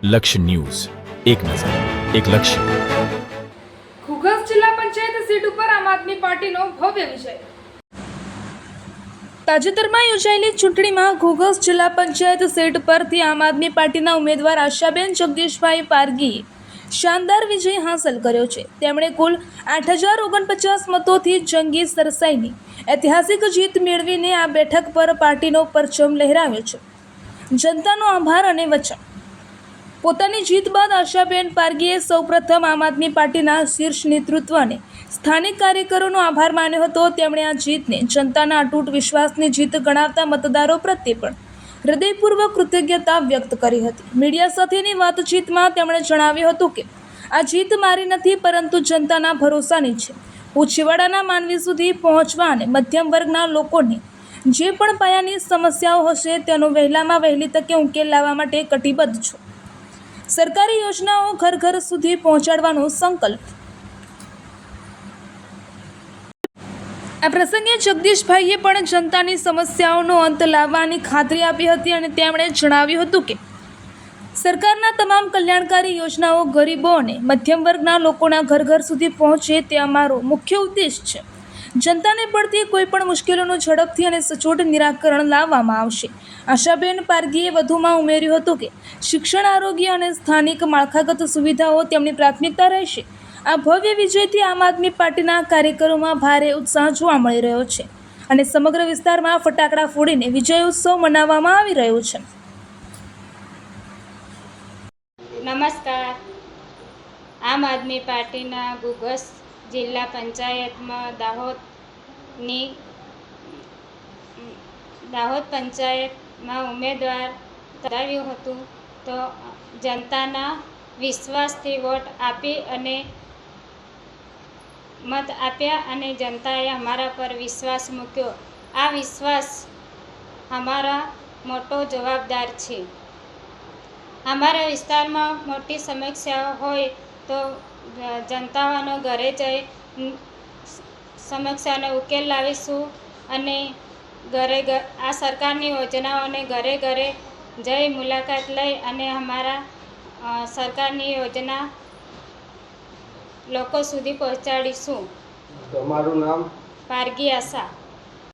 લક્ષ્ય ન્યૂઝ, એક નજર, એક લક્ષ્ય. ઘોઘસ જિલ્લા પંચાયત સીટ ઉપર આમ આદમી પાર્ટીનો ભવ્ય વિજય. તાજેતરમાં યોજાયેલી ચૂંટણીમાં ઘોઘસ જિલ્લા પંચાયત સીટ પરથી આમ આદમી પાર્ટીના ઉમેદવાર આશાબેન જગદીશભાઈ પારગીએ શાનદાર વિજય હાંસલ કર્યો છે. તેમણે કુલ 8049 મતોથી જંગી સરસાઈની ઐતિહાસિક જીત મેળવીને આ બેઠક પર પાર્ટીનો પરચમ લહેરાવ્યો છે. જનતાનો આભાર અને વચન. પોતાની જીત બાદ આશાબેન પારગીએ સૌપ્રથમ આમ આદમી પાર્ટીના શીર્ષ નેતૃત્વ અને સ્થાનિક કાર્યકરોનો આભાર માન્યો હતો. તેમણે આ જીતને જનતાના અતૂટ વિશ્વાસની જીત ગણાવતા મતદારો પ્રત્યે પણ હૃદયપૂર્વક કૃતજ્ઞતા વ્યક્ત કરી હતી. મીડિયા સાથેની વાતચીતમાં તેમણે જણાવ્યું હતું કે આ જીત મારી નથી, પરંતુ જનતાના ભરોસાની છે. હું છેવાડાના માનવી સુધી પહોંચવા અને મધ્યમ વર્ગના લોકોની જે પણ પાયાની સમસ્યાઓ હશે તેનો વહેલામાં વહેલી તકે ઉકેલ લાવવા માટે કટિબદ્ધ છું. સરકારી યોજનાઓ ઘર ઘર સુધી પહોંચાડવાનો સંકલ્પ. આ પ્રસંગે જગદીશભાઈએ પણ જનતાની સમસ્યાઓનો અંત લાવવાની ખાતરી આપી હતી અને તેમણે જણાવ્યું હતું કે સરકારના તમામ કલ્યાણકારી યોજનાઓ ગરીબો અને મધ્યમ વર્ગના લોકોના ઘર ઘર સુધી પહોંચે તે અમારો મુખ્ય ઉદ્દેશ છે. જનતાને પડતી કોઈપણ મુશ્કેલીઓનું ઝડપથી અને સચોટ નિરાકરણ લાવવામાં આવશે. આશાબેન પારગીએ વધુમાં ઉમેર્યું હતું કે શિક્ષણ, આરોગ્ય અને સ્થાનિક માળખાગત સુવિધાઓ તેમની પ્રાથમિકતા રહેશે. આ ભવ્ય વિજયથી આમ આદમી પાર્ટીના કાર્યકરોમાં ભારે ઉત્સાહ જોવા મળી રહ્યો છે અને સમગ્ર વિસ્તારમાં ફટાકડા ફોડીને વિજય ઉત્સવ મનાવવામાં આવી રહ્યો છે. નમસ્કાર. આમ આદમી પાર્ટીના ઘોઘસ જિલ્લા પંચાયતમાં દાહોદ પંચાયતમાં ઉમેદવાર કરાવ્યું હતું, તો જનતાના વિશ્વાસથી વોટ આપી અને મત આપ્યા અને જનતાએ અમારા પર વિશ્વાસ મૂક્યો. આ વિશ્વાસ અમારા મોટો જવાબદાર છે. અમારા વિસ્તારમાં મોટી સમસ્યાઓ હોય તો જનતાઓનો ઘરે જઈ સમસ્યાનો ઉકેલ લાવીશું અને આ સરકારની યોજનાઓને ઘરે ઘરે જઈ મુલાકાત લઈ અને અમારા સરકારની યોજના લોકો સુધી પહોંચાડીશું. તમારું નામ? પારગી આશા.